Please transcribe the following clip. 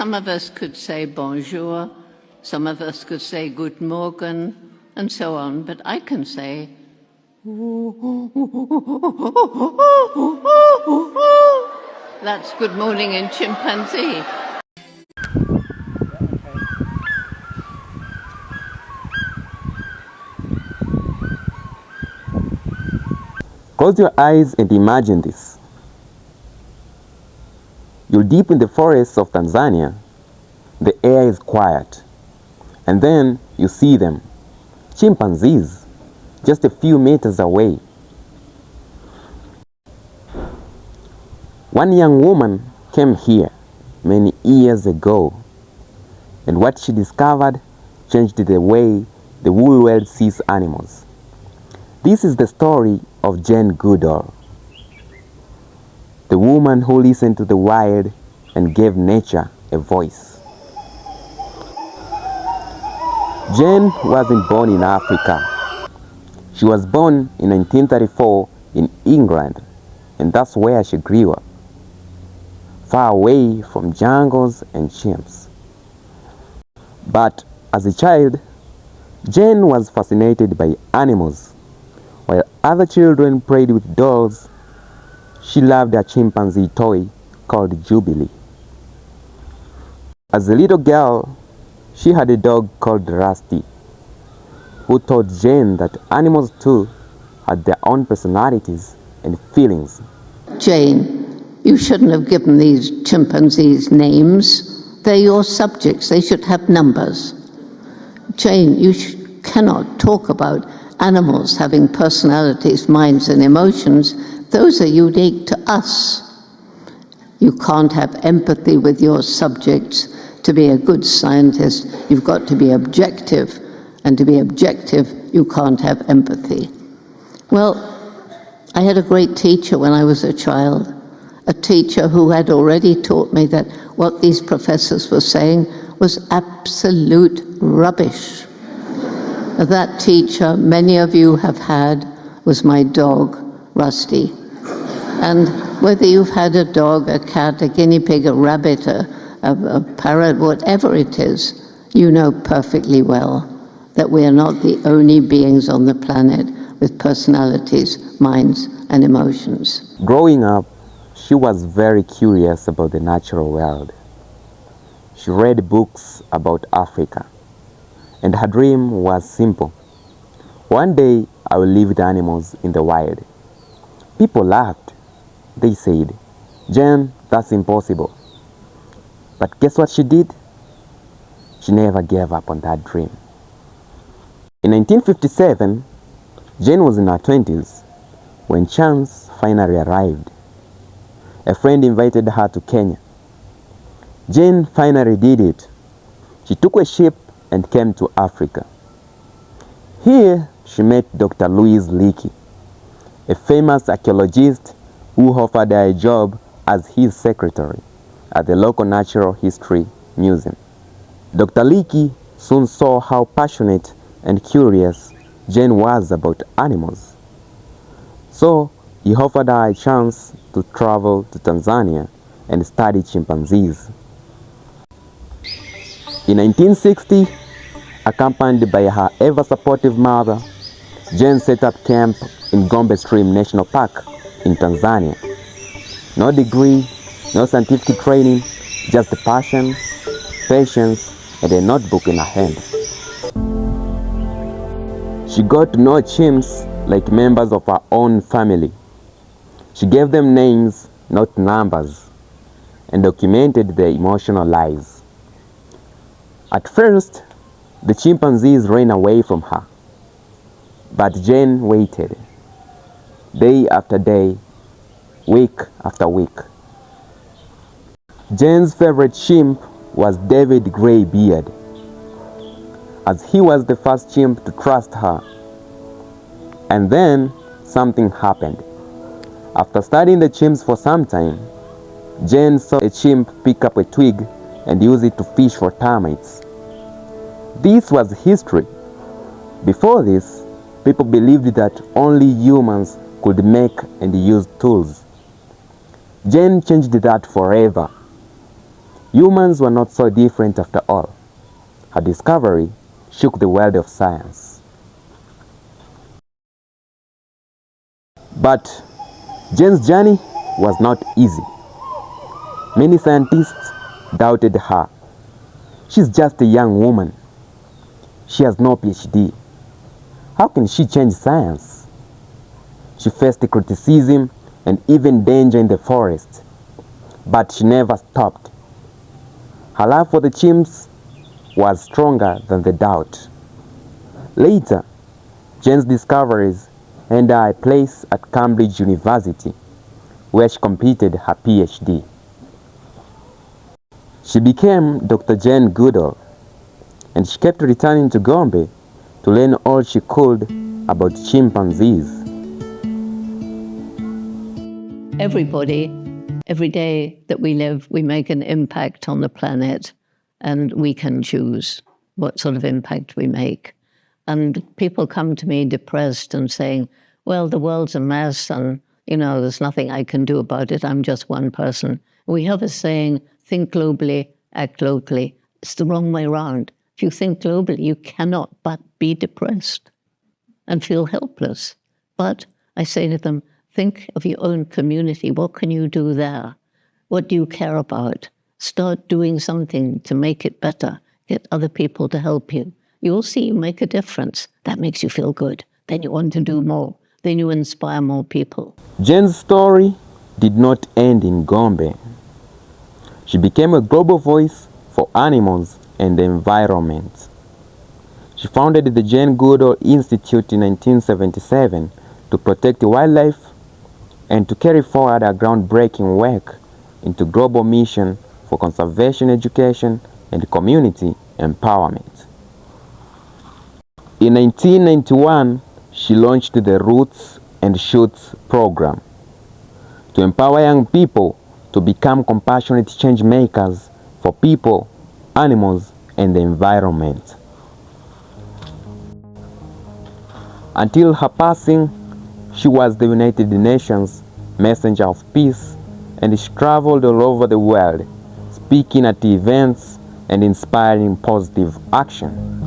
some of us could say bonjour, some of us could say guten Morgen, and so on, but I can say that's good morning in chimpanzee. Close your eyes and imagine this. You're deep in the forests of Tanzania. The air is quiet. And then you see them, chimpanzees, just a few meters away. One young woman came here many years ago, and what she discovered changed the way the whole world sees animals. This is the story of Jane Goodall, the woman who listened to the wild and gave nature a voice. Jane wasn't born in Africa. She was born in 1934 in England, and that's where she grew up, far away from jungles and chimps. But as a child, Jane was fascinated by animals. While other children played with dolls, she loved a chimpanzee toy called Jubilee. As a little girl, she had a dog called Rusty, who taught Jane that animals too had their own personalities and feelings. Jane, you shouldn't have given these chimpanzees names. They're your subjects. They should have numbers. Jane, you cannot talk about animals having personalities, minds, and emotions. Those are unique to us. You can't have empathy with your subjects. To be a good scientist, you've got to be objective. And to be objective, you can't have empathy. Well, I had a great teacher when I was a child, a teacher who had already taught me that what these professors were saying was absolute rubbish. That teacher, many of you have had, was my dog, Rusty. And whether you've had a dog, a cat, a guinea pig, a rabbit, a parrot, whatever it is, you know perfectly well that we are not the only beings on the planet with personalities, minds, and emotions. Growing up, she was very curious about the natural world. She read books about Africa, and her dream was simple. One day, I will live with animals in the wild. People laughed. They said, "Jane, that's impossible." But guess what she did? She never gave up on that dream. In 1957, Jane was in her 20s when chance finally arrived. A friend invited her to Kenya. Jane finally did it. She took a ship and came to Africa. Here, she met Dr. Louis Leakey, a famous archaeologist who offered her a job as his secretary at the local Natural History Museum. Dr. Leakey soon saw how passionate and curious Jane was about animals. So he offered her a chance to travel to Tanzania and study chimpanzees. In 1960, accompanied by her ever-supportive mother, Jane set up camp in Gombe Stream National Park in Tanzania. No degree, no scientific training, just passion, patience, and a notebook in her hand. She got to know chimps like members of her own family. She gave them names, not numbers, and documented their emotional lives. At first, the chimpanzees ran away from her, but Jane waited, day after day, week after week. Jane's favorite chimp was David Greybeard, as he was the first chimp to trust her. And then something happened. After studying the chimps for some time, Jane saw a chimp pick up a twig and use it to fish for termites. This was history. Before this, people believed that only humans could make and use tools. Jane changed that forever. Humans were not so different after all. Her discovery shook the world of science. But Jane's journey was not easy. Many scientists doubted her. She's just a young woman. She has no PhD. How can she change science? She faced criticism and even danger in the forest. But she never stopped. Her love for the chimps was stronger than the doubt. Later, Jane's discoveries earned her a place at Cambridge University, where she completed her PhD. She became Dr. Jane Goodall, and she kept returning to Gombe to learn all she could about chimpanzees. Everybody, every day that we live, we make an impact on the planet, and we can choose what sort of impact we make. And people come to me depressed and saying, well, the world's a mess and, there's nothing I can do about it. I'm just one person. We have a saying, think globally, act locally. It's the wrong way around. If you think globally, you cannot but be depressed and feel helpless. But I say to them, think of your own community. What can you do there? What do you care about? Start doing something to make it better. Get other people to help you. You'll see you make a difference. That makes you feel good. Then you want to do more. Then you inspire more people. Jane's story did not end in Gombe. She became a global voice for animals and the environment. She founded the Jane Goodall Institute in 1977 to protect wildlife and to carry forward her groundbreaking work into global mission for conservation education and community empowerment. In 1991, she launched the Roots and Shoots program to empower young people to become compassionate change makers for people, animals, and the environment. Until her passing, she was the United Nations Messenger of Peace, and she traveled all over the world, speaking at events and inspiring positive action.